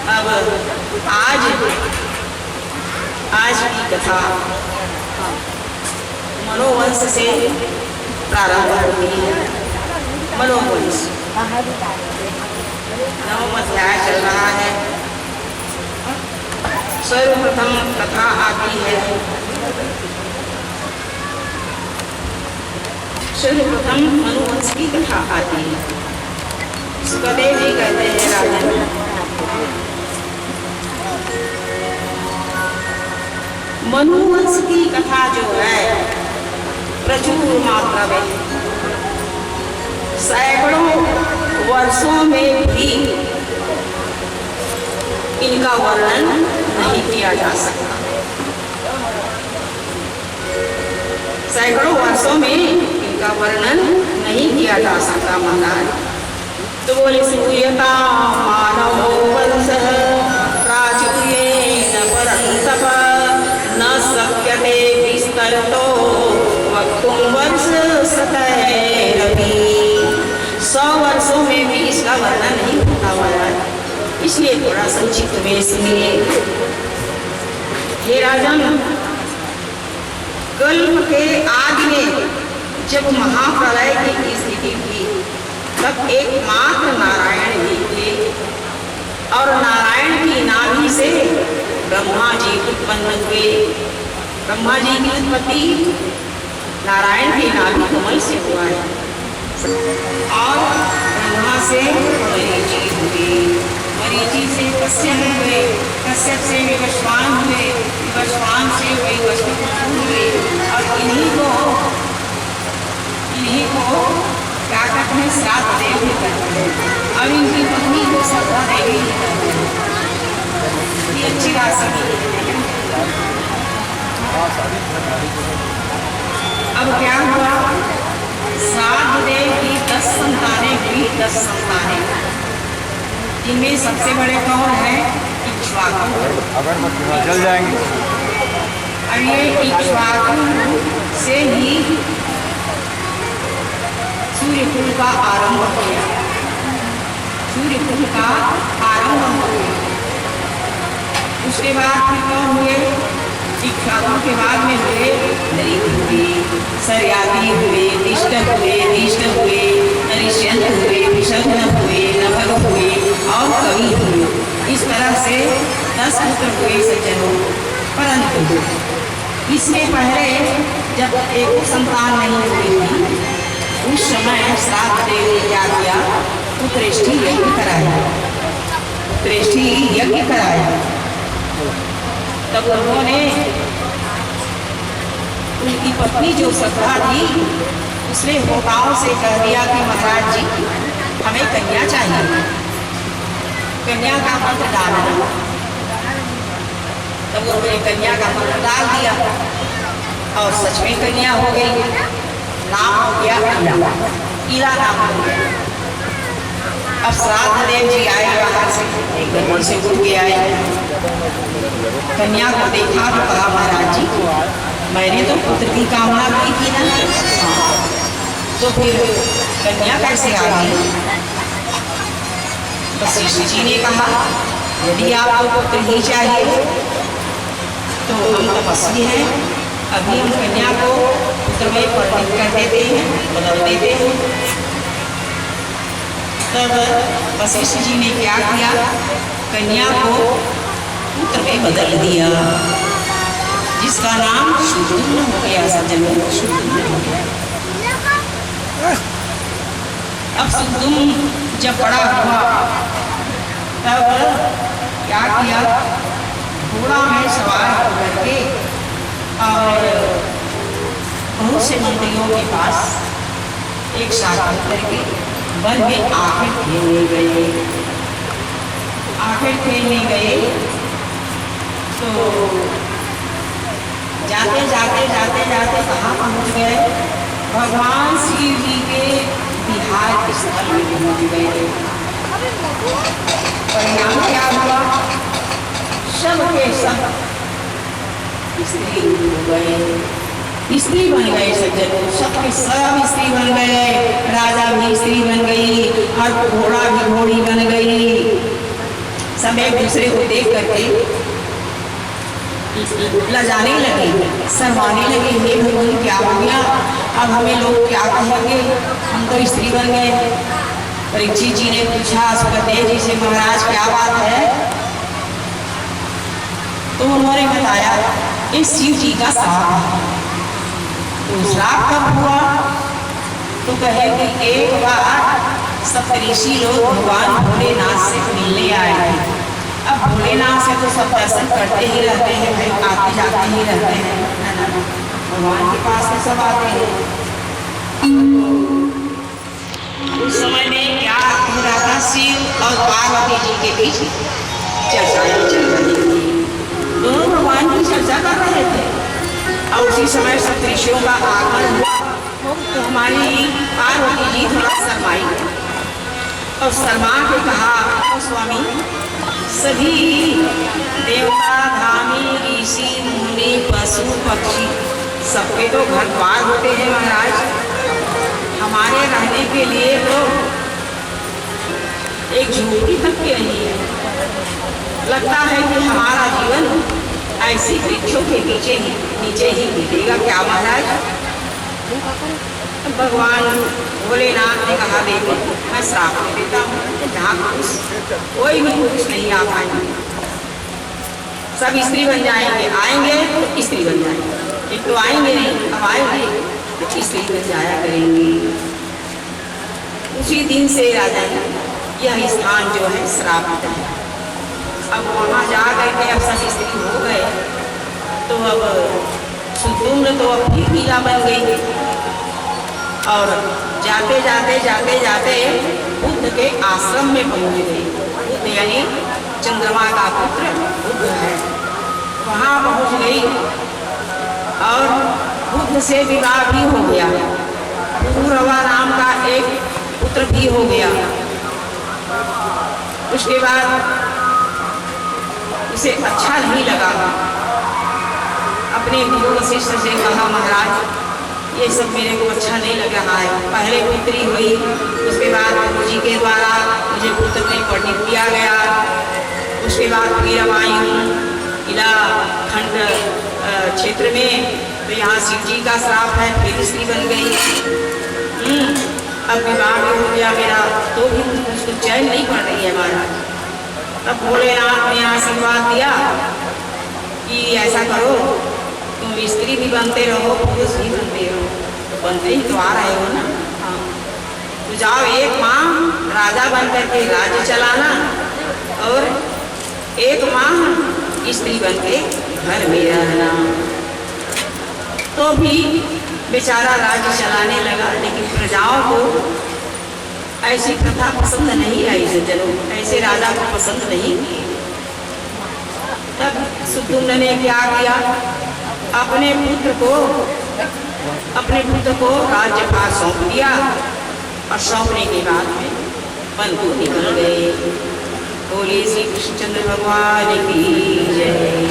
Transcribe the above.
अब आज की कथा मनोवंश से प्रारंभ होती है। मनोवंश नवम अध्याय चल रहा है। सर्वप्रथम कथा आती है, सर्वप्रथम मनुवंश की कथा आती है। सुखदेव जी कहते हैं, राजन मनुवंश की कथा जो है प्रचुर मात्रा में सैकड़ों वर्षों में भी इनका वर्णन नहीं किया जा सकता। सैकड़ों वर्षों में इनका वर्णन नहीं किया जा सकता। महाराज तो बोले, सूयता मानवो वंशः प्राचुर्येण परन्तप न शक्यते विस्तरतो वक्तुं वर्षशतैरपि। 100 वर्षों में भी इसका वर्णन नहीं होता महाराज, इसलिए थोड़ा संक्षिप्त में सुनिए। हे राजन, कल्प के आदि में जब महाप्रलय की स्थिति थी तब एकमात्र नारायण ही थे और नारायण की नाभि से ब्रह्मा जी उत्पन्न हुए। ब्रह्मा जी की उत्पत्ति नारायण के नाभि कमल से हुआ है और ब्रह्मा से मरीचि हुए, मरीचि से कश्यप हुए, कश्यप से विवस्वान हुए, विवस्वान से वैवस्वत हुए और इन्हीं को क्या कहते हैं, श्राद्ध देवी कहते हैं। अब इनकी पत्नी को श्रद्धा देवी कहते हैं। ये अच्छी बात सही है। अब क्या हुआ, श्राद्ध देव की 10 संतानें हुई, 10 संतानें, जिनमें सबसे बड़े कौन है, इक्ष्वाकु। जल जाएंगे। अब ये इक्ष्वाकु से ही सूर्यकुल का आरंभ किया, सूर्यकुल का आरंभ हो गया। उसके बाद फिर कौन हुए, इक्ष्वाकु के बाद में हुए नरीति हुए, सर्याति हुए, दिष्टक हुए, दिष्ट हुए, नरिष्यंत हुए, विशग्न हुए, नभग हुए और कवि हुए। इस तरह से 10 पुत्र हुए सज्जनों। परंतु इससे पहले जब एक संतान नहीं हुई थी, उस समय श्राद्ध देव ने क्या किया, पुत्रेष्ठी यज्ञ कराया, पुत्रेष्ठी यज्ञ कराया। तब उन्होंने उनकी पत्नी जो सखा थी, उसने होताओं से कह दिया कि महाराज जी, हमें कन्या चाहिए, कन्या का मंत्र डालना। तब उन्होंने कन्या का मंत्र डाल दिया और सच में कन्या हो गई। नाम हो गया ईला, ईला नाम हो गया। अब श्राद्ध देव जी आए बाहर से, एक गंभीर से उठ के आए, कन्या को देखा तो कहा, महाराज जी, मैंने तो पुत्र की कामना की थी ना, तो फिर कन्या कैसे आ गई। वशिष्ठ जी ने कहा, यदि आपको पुत्र ही चाहिए तो हम तपस्वी हैं, अभी हम कन्या को पुत्र में परिणित कर देते हैं, बदल देते हैं। तब वशिष्ठ जी ने क्या किया, कन्या को पुत्र में बदल दिया, जिसका नाम शुद्धुम्न हो गया। सज्जनों, शुद्धुम्न हो गया। अब शुद्धुम्न जब बड़ा हुआ तब क्या किया, घोड़ा में सवार होकर के और बहुत से मंत्रियों के पास एक साथ होकर के वन में आखिर खेलने गए। आखिर खेलने गए तो जाते जाते जाते जाते कहाँ पहुँच गए, भगवान शिव जी के विहार स्थल में पहुँच गए। परिणाम क्या हुआ, सब के सब स्त्री हो गए, स्त्री बन गए। सज्जनों, सब के सब स्त्री बन गए। राजा भी स्त्री बन गई और घोड़ा भी घोड़ी बन गई। सब एक दूसरे को देख करके लजाने लगे, शर्माने लगे। हे भगवान क्या हो गया, अब हमें लोग क्या कहेंगे, हम तो स्त्री बन गए। परीक्षित जी ने पूछा सुखदेव जी से, महाराज क्या बात है? तो उन्होंने बताया ये शिव जी का श्राप है। तो श्राप कब हुआ? तो कहे कि एक बार सप्तऋषि लोग भगवान भोलेनाथ से मिलने आए थे। अब भोलेनाथ से तो सब दर्शन करते ही रहते हैं भाई, आते जाते ही रहते हैं, भगवान के पास तो सब आते हैं। उस समय में क्या हो रहा था, शिव और पार्वती जी के बीच चर्चा चल रही थी। दोनों भगवान की चर्चा कर रहे थे और उसी समय सप्तऋषियों का आगमन हुआ। तो हमारी पार्वती जी थोड़ा शर्माई और शर्मा के कहा, स्वामी सभी देवता धामी ऋषि मुनि पशु पक्षी सबके तो घर द्वार होते हैं महाराज, हमारे रहने के लिए तो एक झोपड़ी तक के नहीं है। लगता है कि हमारा जीवन ऐसी वृक्षों के नीचे ही बीतेगा क्या महाराज? भगवान भोलेनाथ ने कहा, देखो मैं श्राप दे देता हूँ, जहाँ कोई भी पुरुष नहीं आ पाएंगे, सब स्त्री बन जाएंगे। आएंगे तो स्त्री बन जाएंगे, एक तो आएंगे नहीं, अब आएंगे तो स्त्री बन जाया करेंगे। उसी दिन से राजा यह स्थान जो है श्रापित है। अब वहाँ जा करके अब सब स्त्री हो गए, तो अब सुतुम्र तो अब फिर पीला बन गई और जाते जाते बुद्ध के आश्रम में पहुंच गई। बुद्ध यानी चंद्रमा का पुत्र बुद्ध है, वहाँ पहुंच गई और बुद्ध से विवाह भी हो गया। पूर्वा नाम का एक पुत्र भी हो गया। उसके बाद उसे अच्छा नहीं लगा, अपने गुरु वशिष्ठ से कहा, महाराज ये सब मेरे को अच्छा नहीं लग रहा है। पहले पुत्री हुई, उसके बाद गुरु जी के द्वारा मुझे पुत्र में परिणित किया गया। उसके बाद फिर आई हूँ इला खंड क्षेत्र में, तो यहाँ शिव जी का श्राप है, फिर स्त्री बन गई। अब विवाह भी हो गया मेरा, तो भी उसको चैन नहीं पड़ रही है महाराज। तब भोलेनाथ ने आशीर्वाद दिया कि ऐसा करो, तुम स्त्री भी बनते रहो पुरुष भी बनते रहो, तो बनते ही तो आ रहे हो ना। हाँ, तो जाओ एक माह राजा बन करके राज्य चलाना और एक माह स्त्री बन के घर में रहना। तो भी बेचारा राज्य चलाने लगा, लेकिन प्रजाओं को ऐसी प्रथा पसंद नहीं आई, जनों ऐसे राजा को पसंद नहीं की। तब सुतुम्न ने क्या किया, अपने पुत्र को राज्यभार सौंप दिया और सौंपने के बाद में वन को निकल गए। बोले श्री कृष्णचंद्र भगवान की जय।